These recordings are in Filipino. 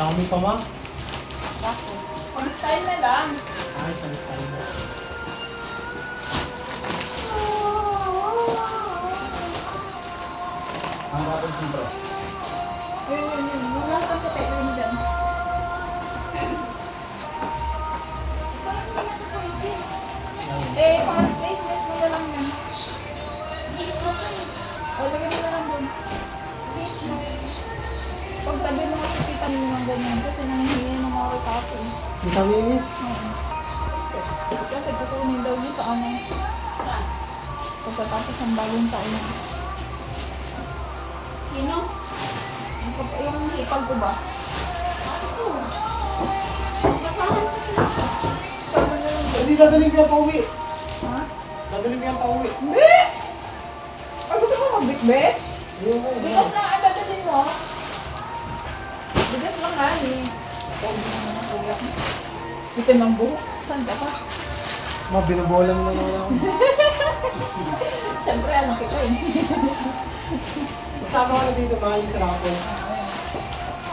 Dami pa ma. Tapos, pag-style na lang. Ay, style mo. Ang dapat sito. Yun. Wala kang puti rin dyan. Placement mo na lang yan. O, lagyan mo na lang dun. Pag tabi mo kasi kita mo ng ganyan kasi nanghihingi ng mga kaso. Ang dami niya. Kasi tutunin daw niya sa ano. Pagkatapos ng bagong taon. Sino? Yung hipag ko ba? Ano? Basahan ko sila. Sama na lang. Hindi dadaling ka pauwi. Ha? Dadaling ka pauwi. Hindi! Ay, gusto mo magbitbit? Ayun mo. Bigas lang ang dadalhin mo. Bigas lang nga eh. Ito ng buhok. Saan ka pa? Ma, binubola mo na naman ako. Siyempre, alam kita eh. Sama ka na dito, mahal sa rapos.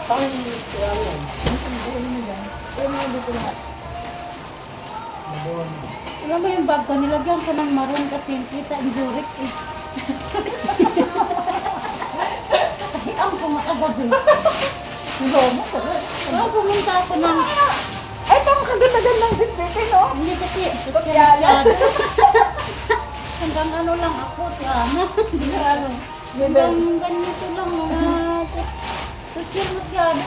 Sa akin, kaya yan. Ang buhok mo dyan. Pero mga dito lahat. Mabuhan. Alam mo yung bag ko, nilagyan ko ng maroon kasi kita yung Durex eh. Kasi ang kumakagabi. Lomo, sarap. Kaya pumunta ako ng... Ay, ito ang kaganda-gandang bitbitin, no? Hindi kasi, Patyala. hanggang ano lang ako, Tiana. Ano? Hanggang ganito lang mga... Social masyado.